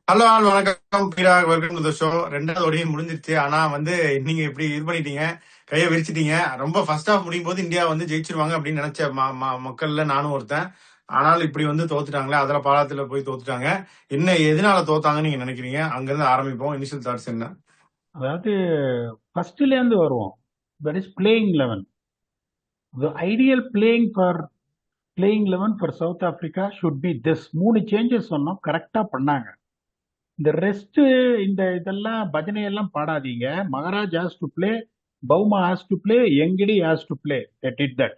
Hello all வணக்கம் Pira, welcome to the show. ரெண்டாவது ஓடியும் முடிஞ்சிருச்சு. ஆனா வந்து நீங்க இப்படி இது பண்ணிட்டீங்க, கையை விரிச்சிட்டீங்க. ரொம்ப ஃபர்ஸ்ட் ஹாஃப் முடியும் போது இந்தியா வந்து ஜெயிச்சிருவாங்க அப்படின்னு நினைச்ச மக்கள்ல நானும் ஒருத்தன். ஆனாலும் இப்படி வந்து தோத்துட்டாங்களே, அதுல பாலத்துல போய் தோத்துட்டாங்க. என்ன எதனால தோத்தாங்கன்னு நீங்க நினைக்கிறீங்க? அங்கிருந்து ஆரம்பிப்போம். இனிஷியல் தாட்ஸ் என்ன? அதாவது ஃபர்ஸ்ட்ல இருந்து வருவோம். That is playing eleven. The ideal playing eleven for South Africa should be this. மூணு சேஞ்சஸ் சொன்னோம், கரெக்டா பண்ணாங்க. இந்த ரெஸ்ட், இந்த இதெல்லாம் பஜனை எல்லாம் பாடாதீங்க. Maharaj has to play, Bavuma has to play, Ngidi has to play. They did that.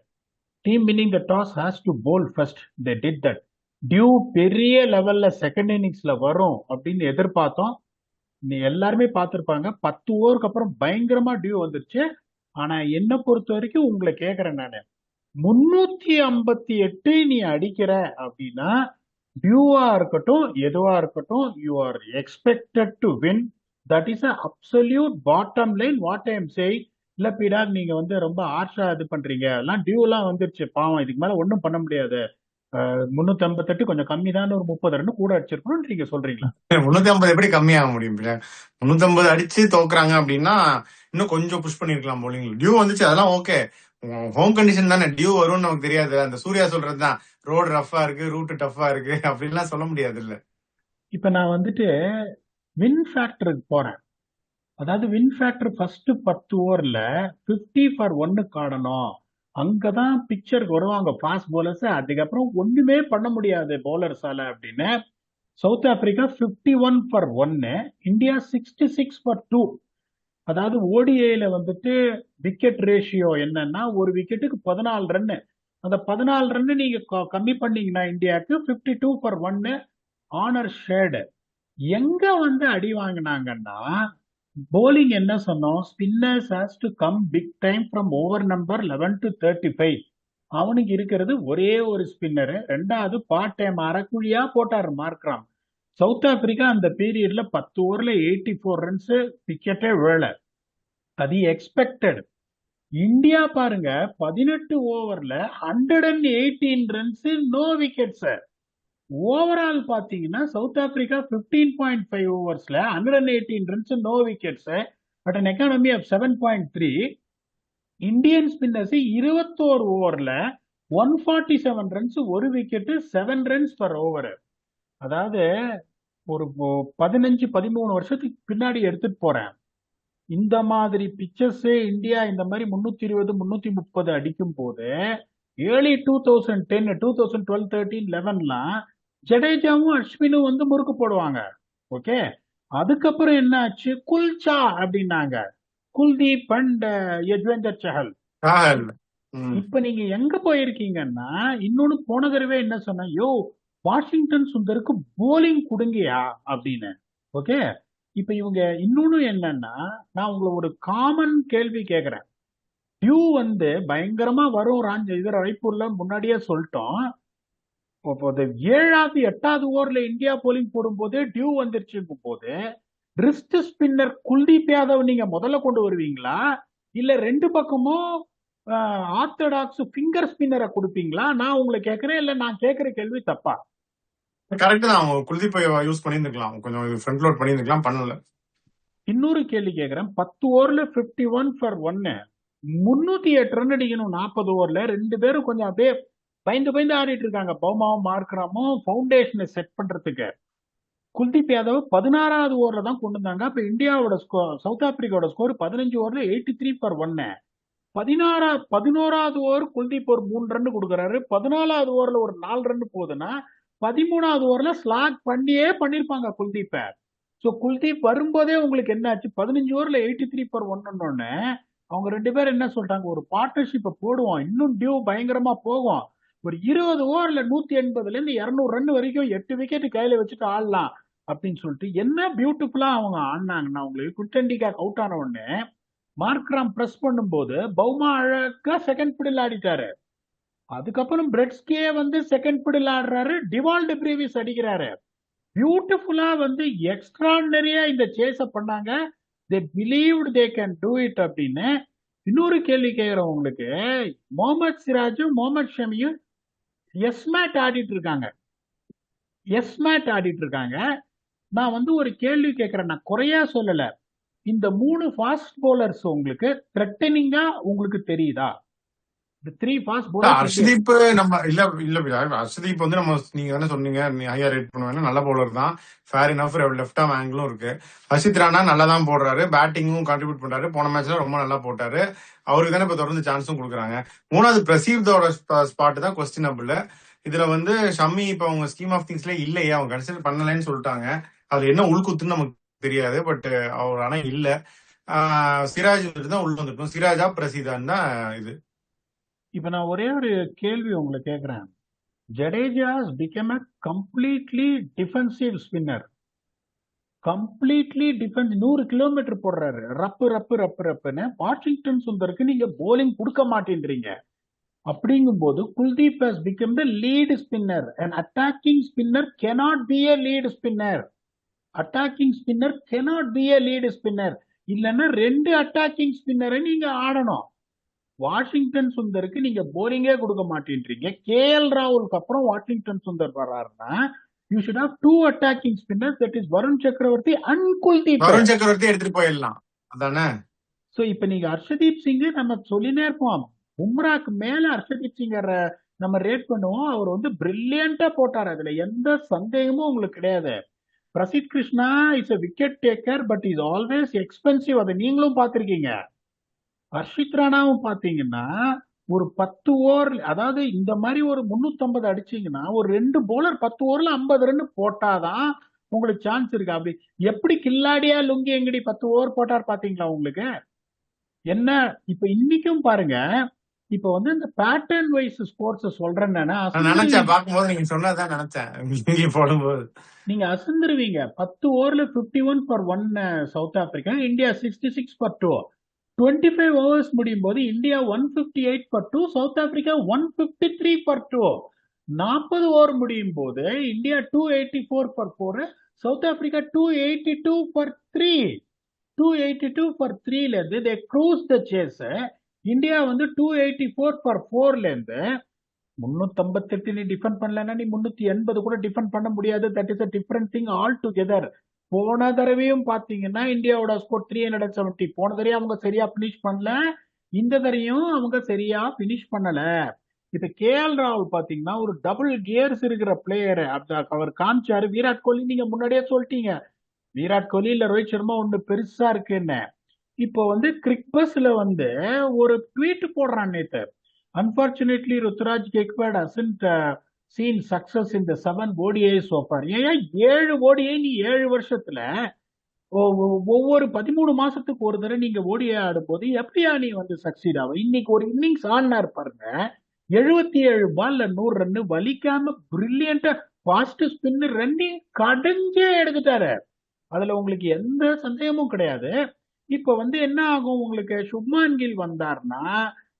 Team winning the toss has to bowl first. They did that. Dew பெரிய லெவல்ல செகண்ட் இன்னிங்ஸ்ல வரும் அப்படின்னு எதிர்பார்த்தோம். நீ எல்லாருமே பார்த்திருப்பாங்க, 10 ஓவருக்கு அப்புறம் பயங்கரமா டியூ வந்துருச்சு. ஆனா என்ன பொறுத்த வரைக்கும் உங்களை கேக்குறேன் நானு, 358 நீ அடிக்கிற அப்படின்னா, டியூவா இருக்கட்டும் எதுவா இருக்கட்டும், you are expected to win. That is absolute bottom line what I am saying. இல்ல பீடா, நீங்க வந்து ரொம்ப ஆர்ஷா இது பண்றீங்க, எல்லாம் டியூ எல்லாம் வந்துருச்சு பாவம், இதுக்கு மேல ஒன்றும் பண்ண முடியாது. 358 கொஞ்சம் கம்மி தான், ஒரு 30 ரன் கூட அடிச்சிருக்கணும் நீங்க சொல்றீங்களா? 350 எப்படி கம்மியாக முடியும் பீரா? 350 அடிச்சு தோக்குறாங்க அப்படின்னா இன்னும் கொஞ்சம் புஷ் பண்ணிருக்கலாம். போலிங் டியூ வந்துச்சு, அதெல்லாம் ஓகே. ஹோம் கண்டிஷன் தானே, டியூ வரும்னு நமக்கு தெரியாது. அந்த சூர்யா சொல்றதுதான், ரோடு ரஃபா இருக்கு, ரூட் டஃபா இருக்கு அப்படின்லாம் சொல்ல முடியாது இல்ல. இப்ப நான் வந்துட்டு வின் ஃபேக்டருக்கு போறேன். அதாவது வின் ஃபேக்டர் ஃபர்ஸ்ட் 10 ஓவர்ல 50 for 1 ஆடணும். அங்கதான் பிக்சருக்கு வருவாங்க ஃபாஸ்ட் bowlers. அதுக்கப்புறம் ஒண்ணுமே பண்ண முடியாது பவுலர்ஸால அப்படின்னு. South Africa 51 for 1, India 66 for 2. அதாவது ஓடிஐல வந்துட்டு விக்கெட் ரேஷியோ என்னன்னா, ஒரு விக்கெட்டுக்கு 14 ரன். அந்த 14 ரன் நீங்க கம்மி பண்ணீங்கன்னா இந்தியாவுக்கு 52 for 1 ஆனர் ஷேடு. எங்க வந்து அடி வாங்கினாங்கன்னா, bowling என்ன சொன்னோம், spinners has to come big time from over number 11 to 35. அவனுக்கு இருக்கிறது ஒரே ஒரு ஸ்பின்னர், ரெண்டாவது பார்ட் டைம் அரைக்குழியா போட்டார் மார்க்ராம். சவுத் ஆப்பிரிக்கா அந்த பீரியட்ல 10 ஓவர்ல 84 ரன்ஸ், விக்கெட்டே வேலை. அது எக்ஸ்பெக்டட். இந்தியா பாருங்க, 18 ஓவர்ல 118 ரன்ஸ், நோ விக்கெட்ஸ். ஓவரால் பாத்தீங்கன்னா சவுத் ஆப்பிரிக்கா 15.5 ஓவர்ஸ்ல 118 runs, no wickets, but an economy of 7.3. Indian spinners 21 ஓவர்ல 147 ரன்ஸ், ஒரு விக்கெட், 7 ரன்ஸ் per ஓவர். அதாவது ஒரு 15-13 வருஷத்துக்கு பின்னாடி எடுத்துட்டு போறேன். இந்த மாதிரி பிக்சர்ஸ் இந்தியா இந்த மாதிரி 320 330 அடிக்கும் போது, ஏர்லி 2010 2012 13 11லாம் ஜடேஜாவும் அஸ்வினும் வந்து முறுக்கு போடுவாங்க. ஓகே. அதுக்கப்புறம் என்ன ஆச்சு, குல்ச்சா அப்படின்னாங்க, குல்தீப் அண்ட் யஜ்வேந்தர் சஹல். ராகல். இப்- ம். இப்ப நீங்க எங்க போயிருக்கீங்கன்னா, இன்னொன்னு போன தடவை என்ன சொன்ன, யோ வாஷிங்டன் சுந்தருக்கு போலிங் கொடுங்கயா அப்படின்னு. ஓகே. இப்ப இவங்க இன்னொன்னு என்னன்னா, நான் உங்களை ஒரு காமன் கேள்வி கேட்கிறேன். டியூ வந்து பயங்கரமா வரும் இதுல ராய்ப்பூர்ல முன்னாடியே சொல்லிட்டோம். இப்போ இந்த 7வது 8வது ஓவர்ல இந்தியா போலிங் போடும்போது டியூ வந்துருச்சு போது, ரிஸ்ட் ஸ்பின்னர் குல்தீப் யாதவ் நீங்க முதல்ல கொண்டு வருவீங்களா, இல்ல ரெண்டு பக்கமும் ஆர்த்தடாக்ஸ் ஃபிங்கர் ஸ்பின்னரை கொடுப்பீங்களா? நான் உங்களை கேட்கிறேன், இல்ல நான் கேட்கிற கேள்வி தப்பா? கரெக்ட் தான். அவங்க குல்தீப் யூஸ் பண்ணியிருந்துக்கலாம், கொஞ்சம் ஃப்ரண்ட் லோட் பண்ணியிருந்துக்கலாம், பண்ணல. இன்னொரு கேள்வி கேட்கிறேன். 10 ஓவர்ல 51 for 1, 308 ரன் அடிக்கணும் 40 ஓவர்ல. ரெண்டு பேரும் கொஞ்சம் அப்படியே பயந்து பயந்து ஆடிட்டு இருக்காங்க, பௌமாவும் மார்க்ராமும், பவுண்டேஷனை செட் பண்றதுக்கு. குல்தீப் யாதவ் 16வது ஓவர்ல தான் கொண்டு வந்தாங்க. அப்ப இந்தியாவோட ஸ்கோர், சவுத் ஆப்பிரிக்காவோட ஸ்கோர் 15 ஓவர்ல 83 for 1. 11வது ஓவர் குல்தீப் ஒரு 3 ரன் கொடுக்குறாரு. 14வது ஓவர்ல ஒரு 4 ரன் போகுதுன்னா, 13வது ஓவர்ல ஸ்லாக் பண்ணியே பண்ணிருப்பாங்க குல்தீப்ப. சோ குல்தீப் வரும்போதே உங்களுக்கு என்ன ஆச்சு, 15 ஓவர்ல 83 for 1. அவங்க ரெண்டு பேரும் என்ன சொல்லிட்டாங்க, ஒரு பார்ட்னர்ஷிப்பை போடுவோம், இன்னும் டியூ பயங்கரமா போகும், ஒரு 20 ஓவர்ல 180 to 200 ரன் வரைக்கும் 8 விக்கெட் கையில வச்சுட்டு ஆடலாம் அப்படின்னு சொல்லிட்டு, என்ன பியூட்டிஃபுல்லா அவங்க ஆடினாங்கன்னா, அவங்களுக்கு குட்டண்டிகா அவுட் ஆன உடனே மார்க்ராம் பிரஸ் பண்ணும்போது பௌமா அழகா செகண்ட் பிடில் ஆடிட்டாரு. அதுக்கப்புறம் பிரெட்ஸ்கே வந்து செகண்ட் பிடில் ஆடுறாரு, டிவால்ட் பிரீவிஸ் அடிக்கிறாரு. பியூட்டிஃபுல்லா வந்து எக்ஸ்ட்ராடனரியா இந்த சேஸ பண்ணாங்க. தே believed they can do it அப்படின்னு. இன்னொரு கேள்வி கேட்கிறோம் உங்களுக்கு. முகமது சிராஜும் முகமது ஷமியும் எஸ் மேட் ஆடிட்டு இருக்காங்க. நான் வந்து ஒரு கேள்வி கேட்கிறேன், நான் குறையா சொல்லல. இந்த 3 ஃபாஸ்ட் bowlers உங்களுக்கு த்ரெட்டனிங்கா உங்களுக்கு தெரியுதா? இந்த 3 ஃபாஸ்ட் இல்ல, bowlers எப்படி? ஹர்ஷதீப் நம்ம இல்ல இல்ல ஹர்ஷதீப் வந்து நம்ம நீங்க தானே சொன்னீங்க, நீ ஹையா ரேட் பண்ணுவேன், நல்ல பவுலர் தான், ஃபேர் இனஃப், லெஃப்ட் ஆம் ஆங்கிளும் இருக்கு. ஹர்ஷித் ராணா நல்லா தான் போடுறாரு, பேட்டிங்கும் கான்ட்ரிபியூட் பண்றாரு, போன மேட்ச்ல ரொம்ப நல்லா போட்டாரு, அவருக்கு தானே இப்ப தொடர்ந்து சான்ஸும் கொடுக்குறாங்க. மூணாவது பிரசீவ்தோட ஸ்பாட் தான் கொஸ்டினபிள். இதுல வந்து ஷம்மி இப்ப அவங்க ஸ்கீம் ஆஃப் திங்ஸ்ல இல்லையே, அவங்க கன்சிடர் பண்ணலன்னு சொல்லிட்டாங்க. அதுல என்ன உள்குத்துன்னு நமக்கு தெரியாது, பட் அவர் ஆனா இல்ல. சிராஜ் தான் உள்ள வந்துட்டோம், சிராஜா பிரசீதான் தான் இது. இப்ப நான் ஒரே ஒரு கேள்வி உங்களை கேட்கிறேன். Jadeja become a completely defensive spinner. Completely defence, 100 kilometre போடுறாரு, ரப்பு ரப்பு ரப்பு ரப்புன்னு. வாஷிங்டன் சுந்தருக்கு நீங்க போலிங் கொடுக்க மாட்டேன்றீங்க. அப்படிங்கும்போது Kuldeep has become the lead spinner. An attacking spinner cannot be a lead spinner. Attacking spinner cannot be a lead spinner. இல்லைன்னா 2 அட்டாக்கிங் ஸ்பின்னரை நீங்க ஆடணும். வாஷிங்டன் சுந்தருக்கு நீங்க போலிங்கே கொடுக்க மாட்டேன்றீங்க. கேஎல் ராகுலுக்கு அப்புறம் வாஷிங்டன் சுந்தர் வர்றாருன்னா you should have 2 attacking spinners, that is Varun Chakravarthy and Kuldeep. Varun சக்கரவர்த்தி எடுத்துட்டு போயிடலாம் அதானே. சோ இப்ப நீங்க ஹர்ஷதீப் சிங் நம்ம சொல்லினே இருப்போம், பும்ராக்கு மேல ஹர்ஷதீப் சிங் நம்ம ரேட் பண்ணுவோம். அவர் வந்து பிரில்லியண்டா போட்டார், அதுல எந்த சந்தேகமும் உங்களுக்கு கிடையாது. Prasidh Krishna is a wicket taker, but is always expensive. அதை நீங்களும் பார்த்திருக்கீங்க. ஹர்ஷித் ராணாவும் பாத்தீங்கன்னா ஒரு 10 ஓவர், அதாவது இந்த மாதிரி ஒரு 350 அடிச்சீங்கன்னா ஒரு 2 bowler 10 ஓவர்ல 50 ரன் போட்டாதான் உங்களுக்கு சான்ஸ் இருக்கு. அப்படி எப்படி கில்லாடியா லுங்கி எங்கடி 10 ஓவர் போட்டார் பாத்தீங்களா உங்களுக்கு என்ன? இப்ப இன்னைக்கும் பாருங்க, இப்ப வந்து இந்த பேட்டர்ன் வைஸ் ஸ்போர்ட்ஸ் சொல்றேன் நானு, நான் நினைச்சேன் பார்க்கும்போது, நீங்க சொன்னதான் நினைச்சேன் இங்க போடும்போது. நீங்க அசந்துருவீங்க. 10 ஓவர்ல 51 for 1 south Africa, India 66 for 2. 25 overs முடியும் போது India 158 for 2, south Africa 153 for 2. 40 over முடியும் போது India 284 for 4, south Africa 282 for 3. 282 for 3ல இருந்து they cruise the chase. India வந்து 284 for 4ல இருந்து 358 நீ டிஃபெண்ட் பண்ணலன்னா நீ 380 கூட டிஃபெண்ட் பண்ண முடியாது. That is a different thing all together. போன தடவையும் பாத்தீங்கன்னா இந்தியாவோட ஸ்கோர் 370. போன தடவை அவங்க சரியா பினிஷ் பண்ணல, இந்த தடவையும் அவங்க சரியா பினிஷ் பண்ணல. இப்ப கேஎல் ராகுல் பாத்தீங்கன்னா ஒரு டபுள் கியர்ஸ் இருக்கிற பிளேயர், அவர் காமிச்சாரு. விராட் கோலி நீங்க முன்னாடியே சொல்லிட்டீங்க, விராட் கோலி இல்ல ரோஹித் சர்மா ஒண்ணு பெருசா இருக்குன்னு. இப்போ வந்து கிரிக்பஸ்ல வந்து ஒரு ட்வீட் போடுறான் நேத்து. Unfortunately Ruturaj Gaikwad hasn't seen success in the 7 ODI so far. ஏன் 7 ODI நீ 7 வருஷத்துல ஒவ்வொரு 13 மாசத்துக்கு ஒரு தடவை நீங்க ஓடிஐ ஆடும் போது எப்படியா நீ வந்து சக்சீட் ஆகும்? இன்னைக்கு ஒரு இன்னிங்ஸ் ஆடினார் பாருங்க, 77 பால்ல 100 ரன், வலிக்காம பிரில்லியண்டா ஃபாஸ்ட் ஸ்பின் ரன்னி கடைஞ்சே எடுத்துட்டாரு. அதுல உங்களுக்கு எந்த சந்தேகமும் கிடையாது. இப்ப வந்து என்ன ஆகும் உங்களுக்கு, சுப்மான் கில் வந்தார்னா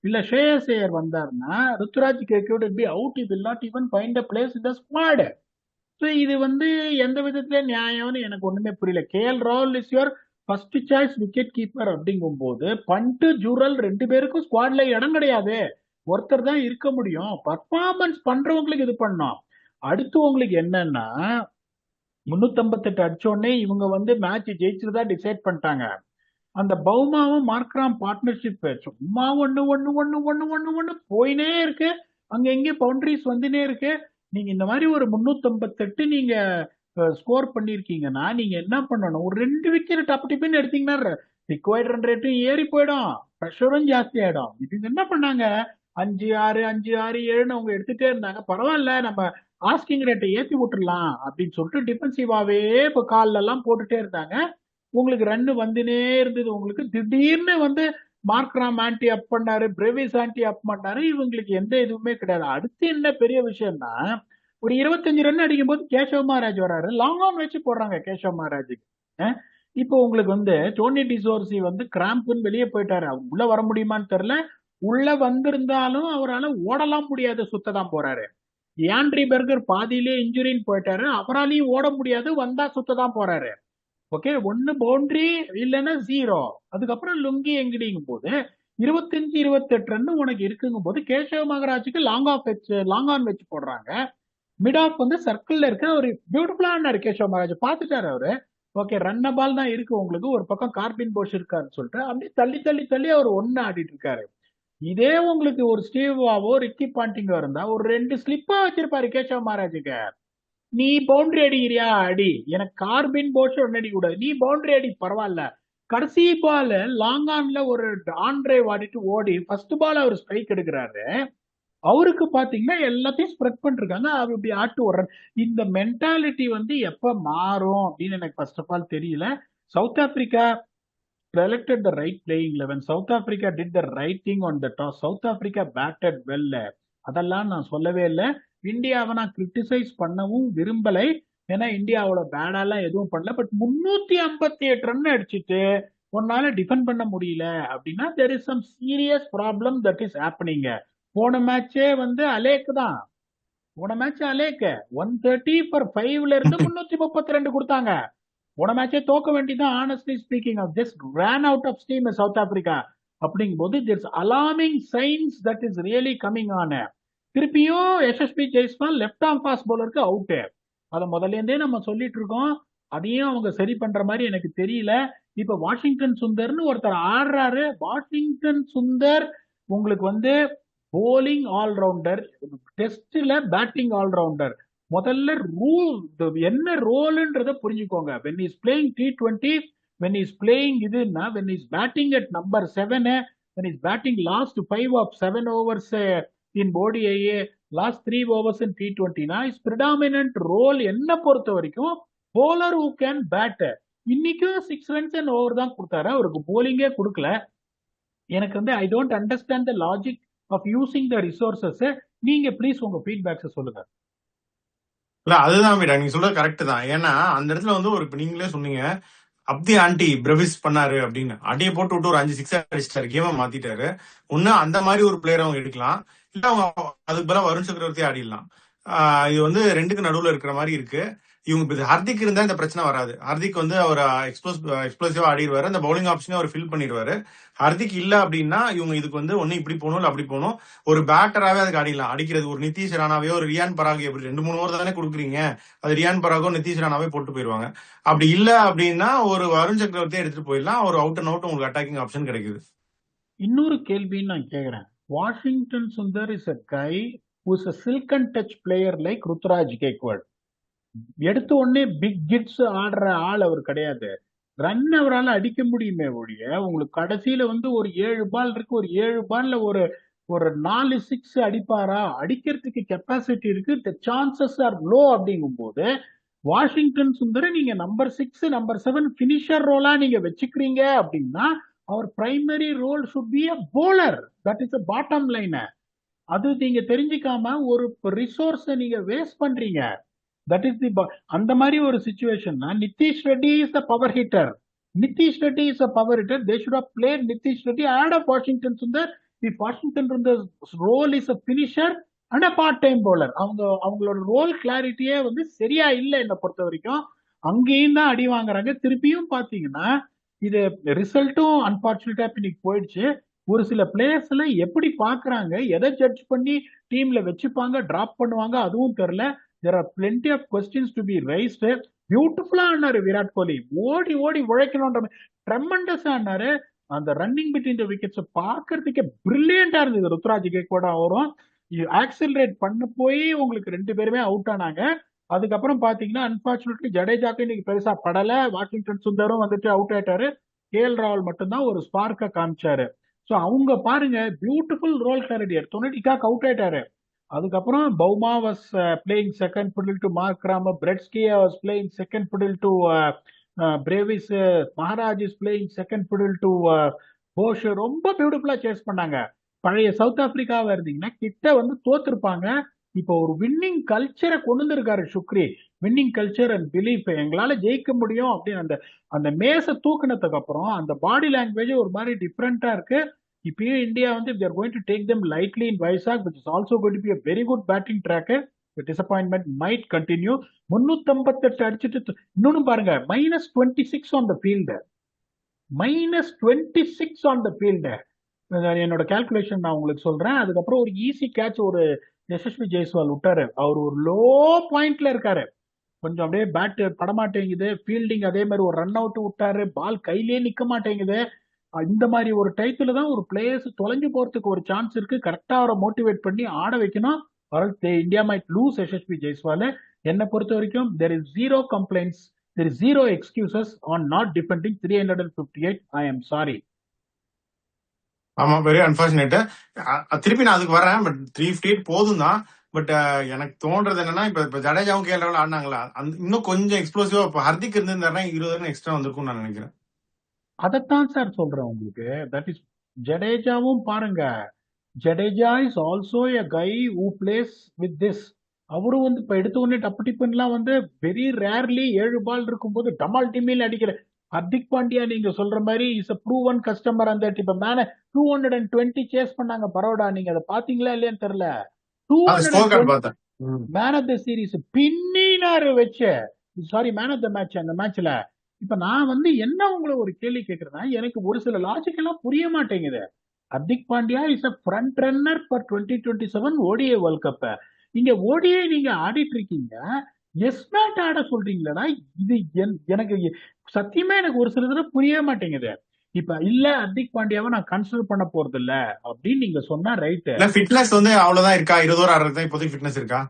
இல்ல ஷ்ரேயஸ் ஐயர் வந்தார்னா Ruturaj Gaikwad will be out. He will not even find a place in the squad. So இது வந்து எந்த விதத்துல நியாயம்னு எனக்கு ஒண்ணுமே புரியல. கேஎல் ராகுல் is your first choice wicket keeper அப்படிங்கும் போது பண்ட் ஜூரல் 2 பேருக்கும் ஸ்குவாட்ல இடம் கிடையாது, ஒருத்தர் தான் இருக்க முடியும். பர்ஃபார்மன்ஸ் பண்றவங்களுக்கு இது பண்ணோம். அடுத்து உங்களுக்கு என்னன்னா 358 அடிச்சோடனே இவங்க வந்து மேட்ச் ஜெயிச்சிருந்தா டிசைட் பண்ணிட்டாங்க. அந்த பவுமாவும் மார்க்ராம் பார்ட்னர்ஷிப் சும்மா ஒண்ணு போயினே இருக்கு, அங்க எங்க பவுண்டரிஸ் வந்துனே இருக்கு. நீங்க இந்த மாதிரி ஒரு 358 நீங்க ஸ்கோர் பண்ணிருக்கீங்கன்னா நீங்க என்ன பண்ணணும், ஒரு 2 விக்கெட் டப்பு டிப்புன்னு எடுத்தீங்கன்னா ரிக்வயர்ட் ரன் ரேட்டும் ஏறி போயிடும், ப்ரெஷரும் ஜாஸ்தி ஆயிடும். இது என்ன பண்ணாங்க, 5-6 5-6 7 அவங்க எடுத்துட்டே இருந்தாங்க. பரவாயில்ல நம்ம ஆஸ்கிங் ரேட்டை ஏத்தி விட்டுடலாம் அப்படின்னு சொல்லிட்டு டிஃபென்சிவாவே இப்ப கால்ல எல்லாம் போட்டுட்டே இருந்தாங்க. உங்களுக்கு ரன் வந்துனே இருந்தது. உங்களுக்கு திடீர்னு வந்து மார்க்ராம் ஆன்டி அப் பண்ணாரு, பிரேவிஸ் ஆன்டி அப் பண்ணாரு, இவங்களுக்கு எந்த இதுவுமே கிடையாது. அடுத்து என்ன பெரிய விஷயம்னா, ஒரு 25 ரன் அடிக்கும் போது கேஷவ் மகாராஜ் வராரு, லாங் ஆன் வச்சு போடுறாங்க கேஷவ் மகாராஜுக்கு. இப்போ உங்களுக்கு வந்து டோனி டிசோர்சி வந்து கிராம்புன்னு வெளியே போயிட்டாரு, அவர் உள்ள வர முடியுமான்னு தெரியல. உள்ள வந்திருந்தாலும் அவரால் ஓடலாம் முடியாது, சுத்ததான் போறாரு. ஆண்ட்ரி பெர்கர் பாதியிலே இன்ஜுரின்னு போயிட்டாரு, அவராலையும் ஓட முடியாது, வந்தா சுத்ததான் போறாரு. ஓகே, ஒன்னு பவுண்டரி இல்லைன்னா 0. அதுக்கப்புறம் லுங்கி எங்கடிங்கும் போது 25-28 ரன் உனக்கு இருக்குங்கும் போது கேஷவ் மகராஜுக்கு லாங் ஆன் வச்சு போடுறாங்க. மிட் ஆஃப் வந்து சர்க்கிள்ல இருக்க ஒரு பியூட்டிஃபுல்லான கேஷவ் மகாராஜ் பார்த்துட்டாரு அவரு. ஓகே, ரன்ன பால் தான் இருக்கு உங்களுக்கு, ஒரு பக்கம் கார்பின் போஷ் இருக்காருன்னு சொல்லிட்டு அப்படியே தள்ளி தள்ளி தள்ளி அவர் ஒன்னு ஆடிட்டு இருக்காரு. இதே உங்களுக்கு ஒரு ஸ்டீவாவோ ரிக்கி பாண்டிங்கோ இருந்தா ஒரு 2 ஸ்லிப்பா வச்சிருப்பாரு கேஷவ் மகாராஜுக்கு. நீ பவுண்டரி அடிக்கிறியா அடி, எனக்கு கார்பின் போஷ் ஒன்னு அடி கூடாது, நீ பவுண்டரி அடி பரவாயில்ல. கடைசி பால் லாங் ஆன்ல ஒரு ஆன் டிரைவ் ஆடிட்டு ஓடி ஃபர்ஸ்ட் பால் அவர் ஸ்ட்ரைக் எடுக்கிறாரு. அவருக்கு பாத்தீங்கன்னா எல்லாத்தையும் ஸ்ப்ரெட் பண்ணிருக்காங்க, அவர் இப்படி ஆட்டு ஓடுறாரு. இந்த மென்டாலிட்டி வந்து எப்ப மாறும் அப்படின்னு எனக்கு ஃபர்ஸ்ட் ஆஃப் ஆல் தெரியல. South Africa selected the right playing 11. South Africa did the right thing on the toss. South Africa batted well. அதெல்லாம் நான் சொல்லவே இல்லை. இந்தியாவை நான் கிரிட்டிசைஸ் பண்ணவும் விரும்பலை, ஏன்னா இந்தியாவோட பேடாலாம் எதுவும் பண்ணல. பட் 358 ரன் அடிச்சுட்டு உன்னால டிஃபெண்ட் பண்ண முடியல அப்படின்னா there is some serious problem that is happening. போன மேட்சே வந்து அலேக்கு தான். போன மேட்ச் அலேக்கு 130 for 5ல இருந்து 332 கொடுத்தாங்க. போன மேட்சே தோக்க வேண்டியதான். Honestly speaking of just ran out of steam South Africa. அப்படிங்கும் போது there's alarming signs that is really coming on. திருப்பியும் எஸ்எஸ்பி ஜெய்ஸ்வால் லெஃப்ட் ஆர்ம் ஃபாஸ்ட் பவுலருக்கு அவுட்டு. அதை முதல்ல இருந்தே நம்ம சொல்லிட்டு இருக்கோம், அதையும் அவங்க சரி பண்ற மாதிரி எனக்கு தெரியல. இப்ப வாஷிங்டன் சுந்தர்னு ஒருத்தர் ஆடுறாரு. வாஷிங்டன் சுந்தர் உங்களுக்கு வந்து போலிங் ஆல்ரவுண்டர், டெஸ்ட்ல பேட்டிங் ஆல்ரவுண்டர். முதல்ல ரூல் என்ன ரோல்ன்றத புரிஞ்சுக்கோங்க. when he is playing T20, when he is playing இதுன்னா, when he is batting at number 7, when he is batting last 5 of 7 overs in ODI, last 3 overs in T20 னா his predominant role என்ன பொறுத்த வரைக்கும் bowler who can bat. இன்னைக்கும் 6 runs and over தான் கொடுத்தாரு, அவருக்கு போலிங்கே கொடுக்கல. எனக்கு வந்து I don't understand the logic of using the resources. நீங்க ப்ளீஸ் உங்க ஃபீட்பேக்ஸ் சொல்லுங்க. இல்ல அதுதான் மீரா, நீங்க சொல்றது கரெக்ட் தான். ஏன்னா அந்த இடத்துல வந்து ஒரு இப்ப நீங்களே சொன்னீங்க அப்தி ஆண்டி பிரவிஸ் பண்ணாரு அப்படின்னு, அடியை போட்டு விட்டு ஒரு 5 6 அடிச்சிட்டாரு, கேமை மாத்திட்டாரு. ஒண்ணு அந்த மாதிரி ஒரு பிளேயர் அவங்க எடுக்கலாம், இல்ல அவங்க அதுக்கு பதிலா வருண் சக்கரவர்த்தி ஆடிடலாம். இது வந்து ரெண்டுக்கு நடுவுல இருக்கிற மாதிரி இருக்கு. இவங்க ஹர்திக் இருந்தா இந்த பிரச்சனை வராது. ஹர்திக் வந்து அவர் எக்ஸ்ப்ளோசிவா ஆடிடுவாரு, அந்த பவுலிங் ஆப்ஷனே அவர் ஃபில் பண்ணிடுவாரு. ஹர்திக் இல்ல அப்படின்னா இவங்க இதுக்கு வந்து ஒண்ணு இப்படி போகணும் இல்ல அப்படி போகணும், ஒரு பேட்டராவே அதுக்கு ஆடிடலாம். அடிக்கிறது ஒரு நிதிஷ் ராணாவையோ ஒரு ரியான் பராகோ, எப்படி 2 3 ஓவர் தானே கொடுக்குறீங்க, அது ரியான் பராகோ நிதிஷ் ராணாவே போட்டு போயிருவாங்க. அப்படி இல்ல அப்படின்னா ஒரு வருண் சக்கரவர்த்தியை எடுத்துட்டு போயிடலாம், ஒரு அவுட் அண்ட் அவுட் உங்களுக்கு அட்டாக்கிங் ஆப்ஷன் கிடைக்குது. இன்னொரு கேள்வின்னு நான் கேக்குறேன். Washington Sundar is a guy who's a silk and touch player like Ruturaj Gaikwad. எடுத்த உடனே பிக் கிட்ஸ் ஆடுற ஆள் அவர் கிடையாது. ரன் அவரால் அடிக்க முடியுமே ஒழிய, உங்களுக்கு கடைசியில வந்து ஒரு 7 பால் இருக்கு, ஒரு 7 பால்ல ஒரு ஒரு 4 6 அடிப்பாரா? அடிக்கிறதுக்கு கெப்பாசிட்டி இருக்கு, த சான்சஸ் ஆர் லோ. அப்படிங்கும் போது வாஷிங்டன் சுந்தர் நீங்க நம்பர் 6 நம்பர் 7 பினிஷர் ரோலா நீங்க வச்சுக்கிறீங்க அப்படின்னா அவர் primary role should be a bowler. that is a bottom line. அது நீங்க தெரிஞ்சுக்காம ஒரு ரிசோர்ஸை நீங்க வேஸ்ட் பண்றீங்க. தட் இஸ் தி அந்த மாதிரி ஒரு சிச்சுவேஷன்னா Nitish Reddy is a power hitter. Nitish Reddy is a power hitter. They should have played Nitish Reddy and of Washington Sundar. If Washington Sundar role is a finisher and a part time bowler. அவங்களோட ரோல் கிளாரிட்டியே வந்து சரியா இல்லை என்னை பொறுத்த வரைக்கும். அங்கேயும் தான் அடி வாங்குறாங்க. திருப்பியும் பாத்தீங்கன்னா இது ரிசல்ட்டும் அன்பார்ச்சுனேட்டா இன்னைக்கு போயிடுச்சு. ஒரு சில பிளேயர்ஸ்ல எப்படி பாக்குறாங்க, எதை ஜட்ஜ் பண்ணி டீம்ல வச்சுப்பாங்க, டிராப் பண்ணுவாங்க, அதுவும் தெரியல. there are plenty of questions to be raised. பியூட்டிஃபுல்லா ஆனாரு விராட் கோலி, ஓடி ஓடி உழைக்கணும்ன்ற ட்ரெமெண்டஸா ஆனாரு. அந்த ரன்னிங் பிட்வீன் த விக்கெட்ஸ் பார்க்கறதுக்கு பிரில்லியண்டா இருந்தது. ருத்ராஜ் கேக்வாட் அவரும் ஆக்சிலரேட் பண்ண போய் உங்களுக்கு 2 பேருமே அவுட் ஆனாங்க. அதுக்கப்புறம் பாத்தீங்கன்னா அன்பார்ச்சுனேட்லி ஜடேஜாக்கு இன்னைக்கு பெருசா படல. வாஷிங்டன் சுந்தரும் வந்துட்டு அவுட் ஆயிட்டாரு. கேஎல் ராகுல் மட்டும்தான் ஒரு ஸ்பார்க்க காமிச்சாரு. ஸோ அவங்க பாருங்க பியூட்டிஃபுல் ரோல் கிளாரிட்டி. எடுத்தோன்னே டிகாக் அவுட் ஆயிட்டாரு. அதுக்கப்புறம் Bavuma was playing second fiddle to Markram, Breetzke was playing second fiddle to Brevis, Maharaj is playing second fiddle to Bosch. ரொம்ப பியூட்டிஃபுல்லா சேஸ் பண்ணாங்க. பழைய சவுத் ஆப்பிரிக்காவா இருந்தீங்கன்னா கிட்ட வந்து தோத்துருப்பாங்க. இப்போ ஒரு வின்னிங் கல்ச்சரை கொண்டு வந்திருக்காரு Shukri. Winning culture and belief, எங்களால ஜெயிக்க முடியும் அப்படின்னு அந்த அந்த மேச தூக்குனதுக்கு அப்புறம் அந்த பாடி லாங்குவேஜ் ஒரு மாதிரி டிஃப்ரெண்டா இருக்கு. இப்பயும் இந்தியா வந்து they are going to take them lightly in Vizag, which is also going to be a very good batting track. The disappointment might continue. 358 அடிச்சுட்டு இன்னொன்னு பாருங்க, -26 on the field. -26 on the field. என்னோட calculation நான் உங்களுக்கு சொல்றேன். அதுக்கப்புறம் ஒரு easy catch ஒரு யசஸ்வி ஜெய்ஸ்வால் விட்டாரு. அவர் ஒரு லோ பாயிண்ட்ல இருக்காரு, கொஞ்சம் அப்படியே பேட் படமாட்டேங்குது, ஃபீல்டிங் அதே மாதிரி ஒரு ரன் அவுட் விட்டாரு, பால் கையிலேயே நிக்க மாட்டேங்குது. இந்த மாதிரி ஒரு டயத்துல தான் ஒரு பிளேயர்ஸ் தொலைஞ்சு போறதுக்கு ஒரு சான்ஸ் இருக்கு. கரெக்டா அவரை மோட்டிவேட் பண்ணி ஆட வைக்கணும். India might loose Yashasvi Jaiswal. என்னை பொறுத்த வரைக்கும் there is zero complaints, there is zero excuses on not defending 358. I am sorry. ஆமா, வெரி அன்பார்ச்சுனேட். திருப்பி நான் அதுக்கு வரேன். பட் 358 போதும் தான். பட் எனக்கு தோன்றது என்னன்னா, இப்ப ஜடேஜாவும் கேஎல் ராகுல் ஆடினாங்களா, இன்னும் கொஞ்சம் எக்ஸ்ப்ளோசிவா இப்ப ஹர்திக் இருந்திருந்தாருன்னா 20 ரன் எக்ஸ்ட்ரா வந்திருக்கும் நான் நினைக்கிறேன். அதைத்தான் சார் சொல்றேன் உங்களுக்கு. தட் இஸ் ஜடேஜாவும் பாருங்க, Jadeja is also a guy who plays with this. அவரும் வந்து இப்ப எடுத்த உடனே டப்பு டிப்புன்லாம் வந்து வெரி ரேர்லி 7 பால் இருக்கும்போது டமால் டிமில் அடிக்கிற ஹர்திக் பாண்டியா நீங்க சொல்ற மாதிரி இஸ் அ ப்ரூவன் கஸ்டமர். அந்த இப்ப மேல 220 சேஸ் பண்ணாங்க பரோடா, நீங்க அதை பாத்தீங்களா இல்லையான்னு தெரியல. ஸ்கோர் கார்டு 220 பார்த்தேன். மேன் ஆஃப் த சீரீஸ் பின்னினாரு வச்சு, sorry man of the match அந்த மேட்ச்ல. இப்ப நான் வந்து என்ன உங்களை ஒரு கேள்வி கேட்கறேன்னா, எனக்கு ஒரு சில லாஜிக் எல்லாம் புரிய மாட்டேங்குது. Hardik Pandya is a front runner for 2027 ODI world cup. நீங்க ஓடிஐ நீங்க ஆடிட்டு இருக்கீங்க, எஸ் மேட் ஆட சொல்றீங்களா? இது எனக்கு சத்தியமா எனக்கு ஒரு சில தடவை புரியவே மாட்டேங்குது. இப்ப இல்ல ஹர்திக் பாண்டியாவை நான் கன்சிடர் பண்ண போறது இல்ல அப்படின்னு நீங்க சொன்னா ரைட்டு. ஃபிட்னஸ் வந்து அவ்வளவுதான் இருக்கா? 20 ஓவர் ஆடுறது தான் இப்போதைக்கு ஃபிட்னஸ் இருக்கா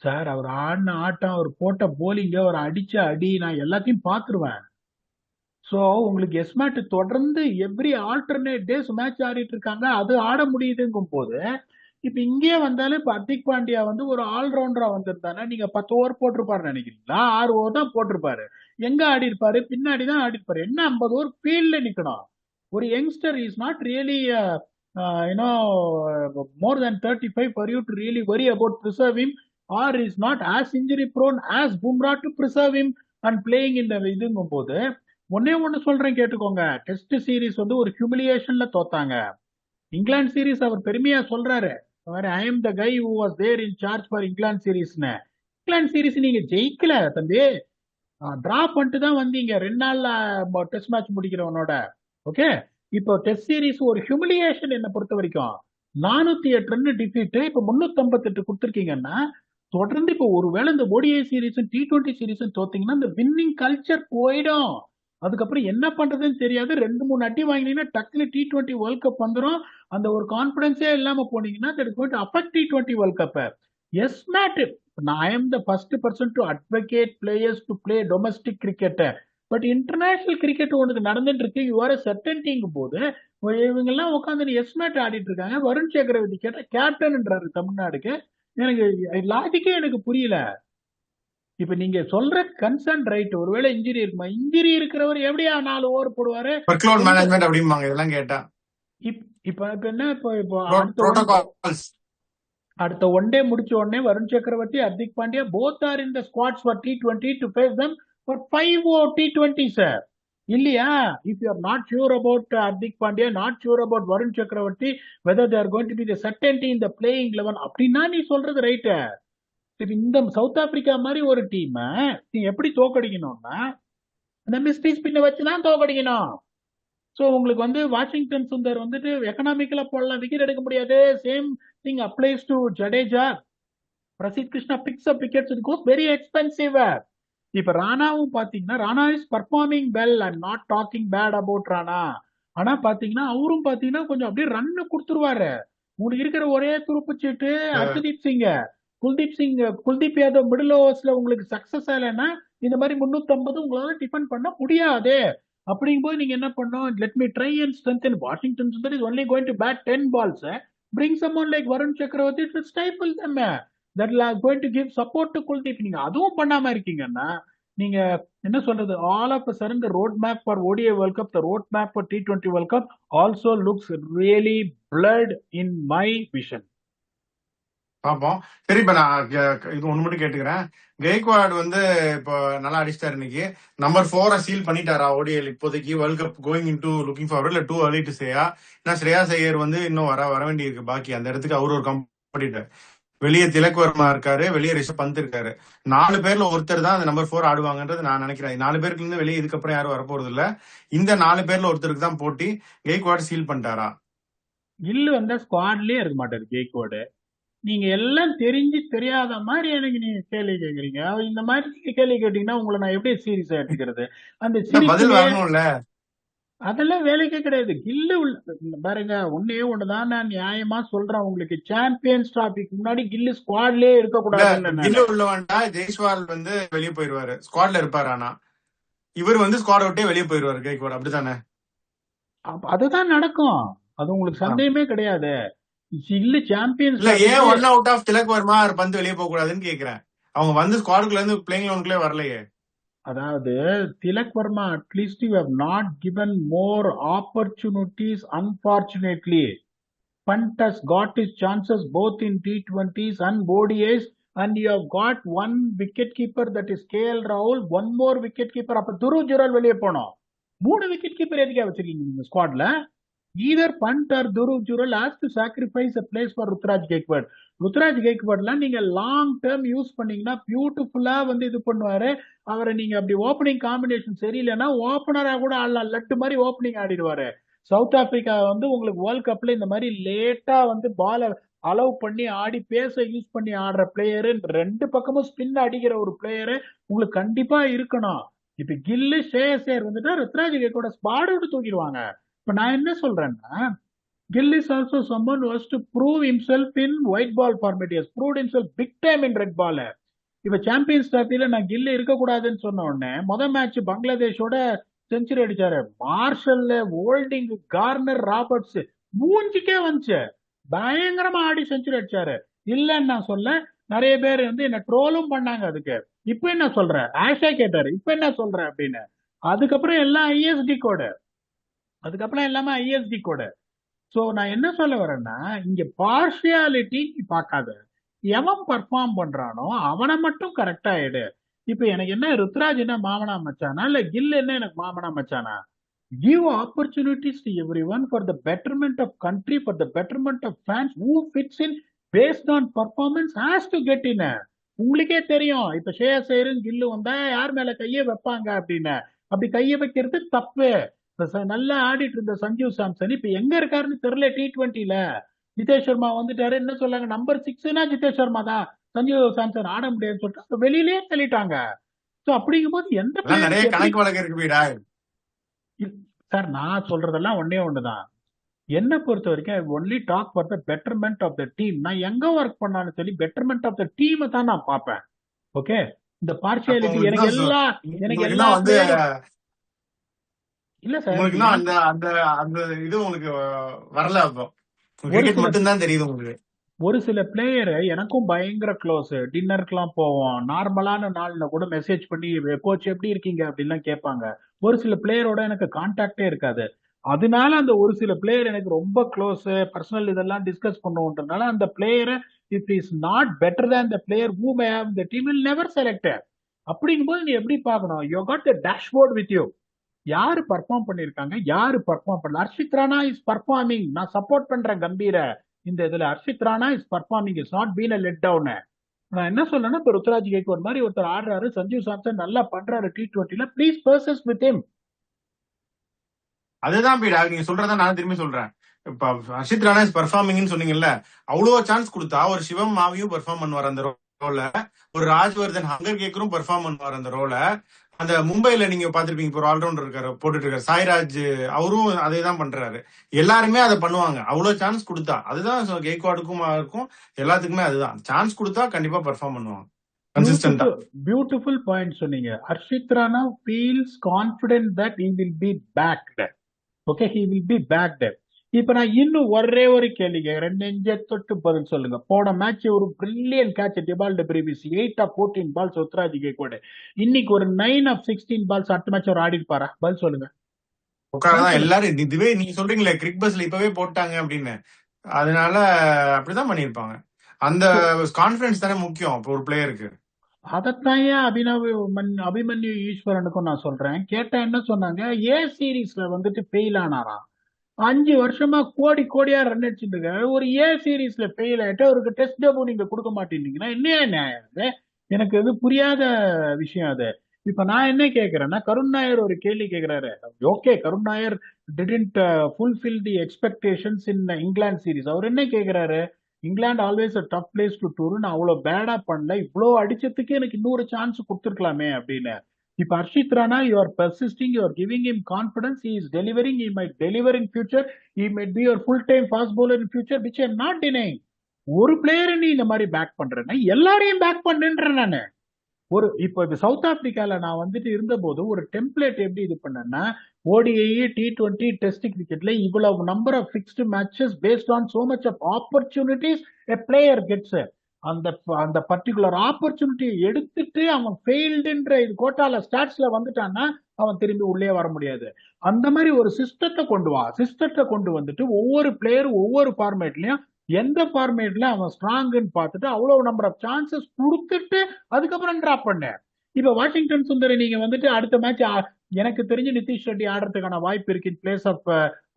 சார்? அவர் ஆடின ஆட்டம், அவர் போட்ட போலிங்க, அவர் அடிச்ச அடி, நான் எல்லாத்தையும் பாத்துருவேன். சோ உங்களுக்கு எஸ்மேட் தொடர்ந்து எவ்ரி ஆல்டர்னேட் டேஸ் மேட்ச் ஆடிட்டு இருக்காங்க, அது ஆட முடியுதுங்கும் போது இப்ப இங்கே வந்தாலும் இப்ப ஹர்திக் பாண்டியா வந்து ஒரு ஆல்ரவுண்டரா வந்திருந்தானே, நீங்க 10 ஓவர் போட்டிருப்பாரு நினைக்கிறீங்களா? 6 ஓவர் தான் போட்டிருப்பாரு. எங்க ஆடி இருப்பாரு? பின்னாடி தான் ஆடி இருப்பாரு. என்ன 50 ஓவர் ஃபீல்ட்ல நிக்கணும்? ஒரு youngster is not really you know more then 35 for you to really worry about preserve him, or is not as injury prone as Bumrah to preserve him and playing in the இதுங்கும் போது ஒன்னே ஒண்ணு சொல்றேன் கேட்டுக்கோங்க. Test series வந்து ஒரு ஹியூமிலியேஷன்ல தோத்தாங்க. England series அவர் பெருமையா சொல்றாரு, I am the guy who was there in charge for England சீரீஸ்னு. இங்கிலாந்து சீரீஸ் நீங்க ஜெயிக்கல தம்பி, டிரா பண்ணிட்டு தான் வந்தீங்க 2 நாள்ல டெஸ்ட் மேட்ச் முடிக்கிறவனோட. ஓகே, இப்போ டெஸ்ட் சீரீஸ் ஒரு ஹியூமிலியேஷன் என்ன பொறுத்த வரைக்கும். 408 ரன் டிஃபீட், இப்ப 358 கொடுத்துருக்கீங்கன்னா, தொடர்ந்து இப்போ ஒருவேளை இந்த ஓடிஐ சீரீஸும் T20 சீரீஸும் தோத்தீங்கன்னா இந்த வின்னிங் கல்ச்சர் போயிடும். அதுக்கப்புறம் என்ன பண்றதுன்னு தெரியாது. 2-3 அடி வாங்கினீங்கன்னா டக்குனு T20 வேர்ல்ட் கப் வந்துடும். அந்த ஒரு கான்பிடன்ஸே இல்லாம போனீங்கன்னா that is going to affect T20 world cup. Yes mate, I am the first person to advocate players to play domestic cricket. But international cricket ஒன்று நடந்துட்டு இருக்கு. யூ ஆர் சர்டன்டிங்கும் போது இவங்க எல்லாம் உட்காந்து எஸ் மேட் ஆடிட்டு இருக்காங்க. வருண் சக்கரவர்த்தி கேட்டா கேப்டன்ன்றாரு தமிழ்நாடுக்கு. எனக்கு லாஜிக்கே எனக்கு புரியல. இப்ப நீங்க சொல்ற கன்சர்ன் ரைட், ஒருவேளை இன்ஜுரி இருக்குமா? இன்ஜுரி இருக்கிறவர் எப்படியா 4 ஓவர் போடுவாரு? ஒர்க்லோட் மேனேஜ்மெண்ட் அப்படிம்பாங்க இதெல்லாம் கேட்டா. இப்ப என்ன, இப்போ புரோட்டோகால்ஸ். அடுத்த ஒன் டே முடிச்ச உடனே வருண் சக்கரவர்த்தி, Hardik Pandya both are in the squads for T20 to face them for 5 T20 sir. இல்லையா? if you are not sure about Hardik Pandya, not sure about Varun சக்கரவர்த்தி, whether they are going to be the certainty in the playing 11, அப்படின்னா நீ சொல்றது right. இந்த south Africa மாதிரி ஒரு team நீ எப்படி தோக்கடிக்கணும்னா அந்த மிஸ்ட்ரி ஸ்பின்னை வச்சுதான் தோக்கடிக்கணும். ஸோ உங்களுக்கு வந்து வாஷிங்டன் சுந்தர் வந்துட்டு எக்கனாமிக்கலா போடலாம், விக்கெட் எடுக்க முடியாது. Same thing applies to Jadeja. Prasidh Krishna picks up wickets, it goes very expensive. இப்ப ராணாவும் பாத்தீங்கன்னா, Rana is performing well, I am not talking bad about Rana. ஆனா பாத்தீங்கன்னா அவரும் பாத்தீங்கன்னா கொஞ்சம் அப்படியே ரன் கொடுத்துருவாரு. உங்களுக்கு இருக்கிற ஒரே துருப்பு சீட்டு ஹர்ஷதீப் சிங். குல்தீப் யாதவ் மிடில் ஓவர்ஸ்ல உங்களுக்கு சக்சஸ் ஆகலைன்னா இந்த மாதிரி 350 உங்களால டிஃபெண்ட் பண்ண முடியாது. அப்படிங்கும்போது நீங்க என்ன பண்ணணும்? Let me try and strengthen. Washington Sundar is only going to bat 10 balls. Bring someone like Varun Chakravarthy to stifle them. That are going to give support to Kuldeep. நீங்க அதுவும் பண்ணாம இருக்கீங்கன்னா நீங்க என்ன சொல்றது? all of a sudden the road map for ODI World Cup, the road map for T20 World Cup also looks really blurred in my vision. பாப்போம். சரி, இப்ப நான் இது ஒண்ணு மட்டும் கேட்டுக்கிறேன். கெய்க்வாட் வந்து இப்போ நல்லா அடிச்சிட்டாரு இன்னைக்கு. நம்பர் 4 சீல் பண்ணிட்டாரா ஓடிஎல் இப்போதைக்கு world cup going into looking forward, இல்ல டூ early to சேயா? ஏன்னா ஸ்ரேயா ஐயர் வந்து இன்னும் வர வேண்டி இருக்கு பாக்கி. அந்த இடத்துக்கு அவர் ஒரு காம்படிட்டர். வெளியே திலக் வர்மா இருக்காரு, வெளியே ரிஷப் பந்த் இருக்காரு. 4 பேர்ல ஒருத்தர் தான் அந்த நம்பர் 4 ஆடுவாங்கன்றது நான் நினைக்கிறேன். 4 பேருக்கு இருந்து வெளியே இதுக்கப்புறம் யாரும் வரப்போறது இல்ல. இந்த 4 பேர்ல ஒருத்தருக்கு தான் போட்டி. கெய்க்வாட் சீல் பண்ணிட்டாரா? இல்ல வந்தா ஸ்குவாட்லயே இருக்க மாட்டாரு கெய்க்வாடு. நீங்க எல்லாம் தெரிஞ்சு தெரியாத மாதிரி எனக்கு நீங்க கேள்வி கேக்குறீங்க. இந்த மாதிரி நீங்க கேள்வி கேட்டீங்கன்னா உங்களை நான் எப்படி சீரியஸா எடுத்துக்கிறது? அந்த அதான் பதில் சிரிப்பிலேயே வரணும்ல. அதெல்லாம் வேலைக்கே கிடையாது. கில்லு இந்த பாருங்க, ஒன்னே ஒண்ணுதான் நான் நியாயமா சொல்றேன் உங்களுக்கு. சாம்பியன்ஸ் டிராபிக்கு முன்னாடி கில்லு ஸ்குவாட்லயே இல்ல இருக்கக்கூடாதுன்னு கில்லு நானு. உள்ள வேண்டா, ஜெய்ஸ்வால் வந்து வெளியே போயிருவாரு, ஸ்குவாட்ல இருப்பாரு. ஆனா இவர் வந்து ஸ்குவாட் விட்டே வெளியே போயிருவாரு கைக்வாட், அப்படித்தானே? அதுதான் நடக்கும். அது உங்களுக்கு ஆ. சந்தேகமே கிடையாது. கில்லு சாம்பியன்ஸ் இல்ல ஏன் டிராபிக்கு. One out of Tilak Varma பந்து வெளியே போக கூடாதுன்னு கேக்குறேன். அவங்க வந்து ஸ்குவாடுக்குள்ள இருந்து பிளேயிங் லோனுக்குள்ளே வரலையே. அதாவது Tilak Varma at least you have not given more opportunities unfortunately. Punt has got his chances both in T20s and ODIs, and you have got one wicket keeper, that is KL Rahul, one more wicket keeper. அப்ப துருவ் ஜுரல் வெளியே போனோம். 3 wicket keeper எதுக்கா வச்சிருக்கீங்க நீங்க ஸ்குவாட்ல? either Pant or Dhruv Jural has to sacrifice a place for Rutraj Gaikwad. Ruturaj கெய்க்வாட்லாம் நீங்க long term use பண்ணீங்கன்னா பியூட்டிஃபுல்லா வந்து இது பண்ணுவாரு. அவரை நீங்க அப்படி ஓப்பனிங் காம்பினேஷன் சரியில்லைன்னா ஓப்பனரா கூட ஆடலாம், லட்டு மாதிரி ஓப்பனிங் ஆடிடுவாரு. சவுத் ஆப்பிரிக்கா வந்து உங்களுக்கு வேர்ல்ட் கப்ல இந்த மாதிரி லேட்டா வந்து பால அலோவ் பண்ணி ஆடி பேச யூஸ் பண்ணி ஆடுற பிளேயரு, ரெண்டு பக்கமும் ஸ்பின் அடிக்கிற ஒரு பிளேயரு உங்களுக்கு கண்டிப்பா இருக்கணும். இப்ப கில்லு ஷேயர் வந்துட்டா ருத்ராஜ் கெய்க்வாட ஸ்பாட் விட்டு தூக்கிடுவாங்க. இப்ப நான் என்ன சொல்றேன்னா, Gill is also someone who has to prove himself in white ball format. He has proved himself big time in red ball. இப்ப சாம்பியன்ஸ் டிராபில நான் கில்லு இருக்கக்கூடாதுன்னு சொன்ன உடனே மேட்ச் பங்களாதேஷோட செஞ்சுரி அடிச்சாரு. மார்ஷல்ல ஓல்டிங் கார்னர் ராபர்ட்ஸ் மூஞ்சிக்கே வந்துச்சு, பயங்கரமா ஆடி செஞ்சுரி அடிச்சாரு. இல்லன்னு நான் சொல்ல, நிறைய பேர் வந்து என்ன ட்ரோலும் பண்ணாங்க அதுக்கு. இப்ப என்ன சொல்ற, ஆஷா கேட்டாரு இப்ப என்ன சொல்ற அப்படின்னு. அதுக்கப்புறம் எல்லாம் ஐஎஸ்டி கோடு, அதுக்கப்புறம் எல்லாமே ஐஎஸ்டி கோடு. சோ நான் என்ன சொல்ல வரேன்னா, இங்க பார்ஷியாலிட்டி பார்க்காத, எவன் பர்ஃபார்ம் பண்றானோ அவனை மட்டும் கரெக்டா எடு. இப்ப எனக்கு என்ன, ருத்ராஜ் என்ன மாமனா மச்சானா, இல்ல கில் என்ன எனக்கு மாமனா மச்சானா? Give opportunities to everyone for the betterment of country, for the betterment of fans. Who fits in based on performance has to get in. உங்களுக்கே தெரியும், இப்ப ஷேயர் கில்லு வந்தா யார் மேல கையை வைப்பாங்க அப்படின்னு. அப்படி கையை வைக்கிறது தப்பு. நல்லா ஆடிட்டு இருந்த சஞ்சீவ் சாம்சன் இப்ப எங்க இருக்காருன்னு தெரியல. T20ல ஜிதேஷ் சர்மா வந்துட்டாரு, என்ன சொல்லாங்க, நம்பர் 6னா ஜிதேஷ் சர்மா தான், சஞ்சீவ் சாம்சன் ஆட முடியாதுன்னு சொல்லிட்டு வெளியிலேயே தள்ளிட்டாங்க. சோ அப்படிங்கும்போது எந்த எல்லாம் நிறைய பிளேயருக்கு எப்படி? கணக்கு வழக்கு இருக்கு வீடா. சார் நான் சொல்றதெல்லாம் ஒன்னே ஒண்ணுதான். என்ன பொறுத்த வரைக்கும் only talk for the betterment of the team. நான் எங்க ஒர்க் பண்ணாலும் சரி பெட்டர்மெண்ட் ஆஃப் த டீமை தான் நான் பார்ப்பேன். ஓகே, இந்த அப்ப பார்ஷியாலிட்டி உங்களுக்கு எனக்கு தான் எனக்கு உங்களுக்கு எல்லா தான் வந்து பிளேயரும் இல்ல சார். உங்களுக்கு தான் அந்த எனக்கு அந்த அந்த இது உங்களுக்கு வரல. அப்போ ஒரு கிரிக்கெட் சில மட்டும் தான் தெரியுது உங்களுக்கு. ஒரு சில பிளேயர் எனக்கும் பயங்கர க்ளோஸ். டின்னருக்குலாம் போவோம், நார்மலான நாள்ல கூட மெசேஜ் பண்ணி கோச் எப்படி இருக்கீங்க அப்படின்லாம் கேட்பாங்க. ஒரு சில பிளேயரோட எனக்கு கான்டாக்டே இருக்காது. அதனால அந்த ஒரு சில பிளேயர் எனக்கு ரொம்ப க்ளோஸ், பர்சனல் இதெல்லாம் டிஸ்கஸ் பண்ணுவோன்றதுனால அந்த பிளேயரை, if is not better than the player whom I have in the team will never select. அப்படிங்கும்போது நீ எப்படி பார்க்கணும், you got the dashboard with you. யாரு பர்ஃபார்ம் பண்ணிருக்காங்க, யாரு பர்ஃபார்ம் பண்ணல. ஹர்ஷித் ராணா இஸ் பர்ஃபார்மிங், நான் சப்போர்ட் பண்றேன் கம்பீர. இந்த இதுல Harshit Rana is performing, is not been a let down. நான் என்ன சொல்றேன்னா, இப்ப ருத்ராஜ் கெய்க்வாட் மாதிரி ஒருத்தர் ஆடுறாரு, சஞ்சீவ் சாம்சன் நல்லா பண்றாரு T20ல, ப்ளீஸ் பர்சஸ் வித் ஹிம். அதுதான் பீடா, நீங்க சொல்றதா நான் திரும்பி சொல்றேன். இப்ப ஹர்ஷித் ராணா பெர்ஃபார்மிங்னு சொன்னீங்கல்ல, அவ்வளவு சான்ஸ் கொடுத்தா ஒரு சிவம் மாவியும் பெர்ஃபார்ம் பண்ணுவார் அந்த ரோல, ஒரு ராஜ்வர்தன் ஹங்கர் கேக்கரும் பெர்ஃபார்ம் பண்ணுவார் அந்த ரோல. அந்த மும்பைல நீங்க பாத்திருப்பீங்க, இப்போ ஒரு ஆல்ரவுண்டர் இருக்காரு போட்டுட்டு இருக்காரு சாய்ராஜ், அவரும் அதே தான் பண்றாரு. எல்லாருமே அதை பண்ணுவாங்க அவ்வளவு சான்ஸ் கொடுத்தா. அதுதான் கெய்க்வாடுக்கும் இருக்கும், எல்லாத்துக்குமே அதுதான். சான்ஸ் கொடுத்தா கண்டிப்பா பெர்ஃபார்ம் பண்ணுவாங்க கன்சிஸ்டன்டா. பியூட்டிஃபுல் பாயிண்ட் சொன்னீங்க. Harshit Rana feels confident that he will be backed. Okay, he will be backed. இப்ப நான் இன்னும் ஒரே ஒரு கேள்வி கேட்கிறேன், நெஞ்ச தொட்டு பதில் சொல்லுங்க. போன மேட்ச் ஒரு brilliant catch Dewald Brevis 8 of 14 balls Ruturaj Gaikwad. இன்னைக்கு ஒரு 9 of 16 பால்ஸ் அடுத்த மேட்ச் ஒரு ஆடி இருப்பாரா? பதில் சொல்லுங்க. உட்காரதான் எல்லாரும் இதுவே நீங்க சொல்றீங்களே கிரிக் பஸ்ல இப்பவே போட்டாங்க அப்படின்னு, அதனால அப்படிதான் பண்ணிருப்பாங்க. அந்த கான்பிடன்ஸ் தானே முக்கியம் இப்போ ஒரு பிளேயருக்கு. அதத்தான் ஏன் அபிமன்யு ஈஸ்வரனுக்கும் நான் சொல்றேன். கேட்டா என்ன சொன்னாங்க, ஏ சீரீஸ்ல வந்துட்டு ஃபெயில் ஆனாராம். 5 வருஷமா கோடி கோடியா ரன் அடிச்சுட்டு இருக்காரு, ஒரு ஏ சீரீஸ்ல ஃபெயில் ஆயிட்டு அவருக்கு டெஸ்ட் டெபு நீங்க கொடுக்க மாட்டேன்னீங்கன்னா என்ன நியாயம் அது? எனக்கு அது புரியாத விஷயம் அது. இப்ப நான் என்ன கேக்குறேன்னா, கருண் நாயர் ஒரு கேள்வி கேக்குறாரு. Okay, Karun Nair didn't fulfil the expectations in England series. அவர் என்ன கேக்குறாரு, England always a tough place to tour. நான் அவ்வளவு பேடா பண்ணல, இவ்வளோ அடிச்சதுக்கு எனக்கு இன்னொரு சான்ஸ் கொடுத்துருக்கலாமே அப்படின்னு. இப்ப Harshit Rana, you are persisting, you are giving him confidence, he is delivering, he might deliver in future, he might be your full time fast bowler in future, which I not denying. ஒரு பிளேயரை நீ இந்த மாதிரி back பண்றேன்னா எல்லாரையும் back பண்றேன் நானு. இப்போ சவுத் ஆப்பிரிக்கால நான் வந்துட்டு இருந்த போது ஒரு டெம்ப்ளேட் எப்படி இது பண்ணேன்னா, ஓடிஐ, T20, டெஸ்ட் கிரிக்கெட்ல இவ்வளவு number of fixed matches based on so much of opportunities a player gets. அந்த அந்த பர்டிகுலர் ஆப்பர்ச்சுனிட்டியை எடுத்துட்டு அவன் ஃபெயில்டுன்ற இது கோட்டால ஸ்டாட்ஸ்ல வந்துட்டான்னா அவன் திரும்பி உள்ளே வர முடியாது. அந்த மாதிரி ஒரு சிஸ்டத்தை கொண்டு வந்துட்டு ஒவ்வொரு பிளேயரும் ஒவ்வொரு ஃபார்மேட்லயும் எந்த ஃபார்மேட்ல அவன் ஸ்ட்ராங்குன்னு பார்த்துட்டு அவ்வளவு நம்பர் ஆஃப் சான்சஸ் கொடுத்துட்டு அதுக்கப்புறம் டிராப் பண்ண. இப்ப வாஷிங்டன் சுந்தர் நீங்க வந்துட்டு அடுத்த மேட்ச் எனக்கு தெரிஞ்சு நிதிஷ் ரெட்டி ஆடுறதுக்கான வாய்ப்பு இருக்கு in place of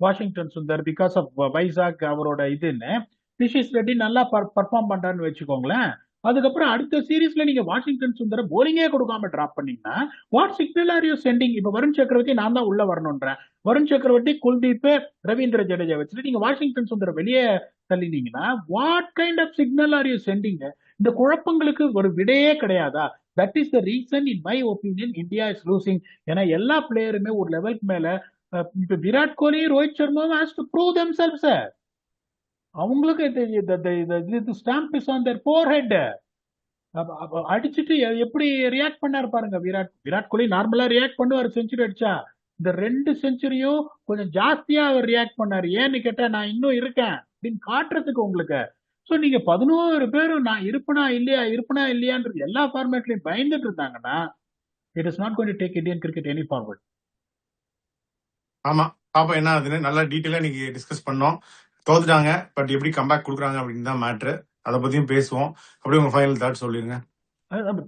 Washington Sundar because of Vizag அவரோட இதுன்னு. நிதிஷ் ரெட்டி நல்லா பர்ஃபார்ம் பண்றான்னு வச்சுக்கோங்களேன். அதுக்கப்புறம் அடுத்த சீரீஸ்ல நீங்க வாஷிங்டன் சுந்தர போலிங்கே கொடுக்காம டிராப் பண்ணீங்கன்னா what signal are you sending? இப்ப வருண் சக்கரவர்த்தி நான் தான் உள்ள வரணும்ன்றேன். வருண் சக்கரவர்த்தி, குல்தீப், ரவீந்திர ஜடேஜா வச்சுட்டு நீங்க வாஷிங்டன் சுந்தர வெளியே தள்ளினீங்கன்னா what kind of signal are you sending? இந்த குழப்பங்களுக்கு ஒரு விடையே கிடையாதா? That is the reason in my opinion India is losing. ஏன்னா எல்லா பிளேயருமே ஒரு லெவலுக்கு மேல இப்ப விராட் கோலி, ரோஹித் சர்மாவும் ஹேஸ் டு ப்ரூவ் தெம்செல்வ்ஸ். அவங்களுக்கு stamp is on their forehead. அடிச்சுட்டு எப்படி ரியாக்ட் பண்ணாரு பாருங்க விராட் கோலி. நார்மலா ரியாக்ட் பண்ணுவார் செஞ்சுரி அடிச்சா. இந்த 2 செஞ்சுரியும் கொஞ்சம் ஜாஸ்தியா அவர் ரியாக்ட் பண்ணாரு. ஏன்னு கேட்டா நான் இன்னும் இருக்கேன் அப்படின்னு காட்டுறதுக்கு உங்களுக்கு. சோ நீங்க 11 பேரும் நான் இருப்பனா இல்லையான்றது எல்லா ஃபார்மேட்லயும் பயந்துட்டு இருந்தாங்கன்னா it is not going to take Indian cricket any forward. ஆமா, பாப்பா என்ன ஆகுதுன்னு நல்லா டீட்டெயிலா நீங்க டிஸ்கஸ் பண்ணோம். தோத்துட்டாங்க, பட் எப்படி கம்பேக் கொடுக்குறாங்க அப்படின்னு தான் மேட்ரு. அதை பத்தியும் பேசுவோம். அப்படியே உங்க ஃபைனல் தாட் சொல்லிருங்க.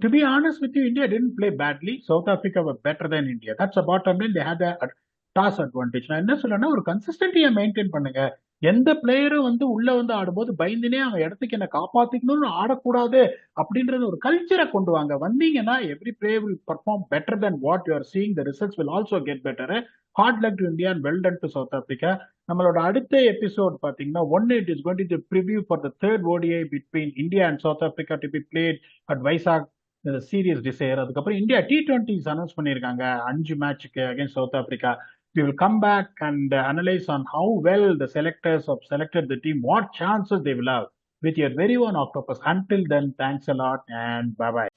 To be honest with you, India didn't play badly. South Africa were better than India. That's the bottom line. They had a toss advantage. நான் என்ன சொல்றேன்னா ஒரு கன்சிஸ்டன்டியை மெயின்டைன் பண்ணுங்க. எந்த பிளேயரும் உள்ள ஆடும்போது பயந்துனே அவன் இடத்துக்கு என்ன காப்பாத்திக்கணும்னு ஆடக்கூடாது அப்படின்றது ஒரு கல்ச்சரை கொண்டு வாங்க. வந்தீங்கன்னா every player will perform better than what you are seeing. The results will also get better. Hard luck to India and well done to South Africa. நம்மளோட அடுத்த எபிசோட் பாத்தீங்கன்னா it is going to be the preview for the third ODI between India and South Africa to be played at Vizag series desire. அதுக்கப்புறம் India T20s announce பண்ணியிருக்காங்க 5 மேட்சுக்கு against South Africa. We will come back and analyze on how well the selectors have selected the team, what chances they will have with your very own Octopus. Until then, thanks a lot and bye-bye.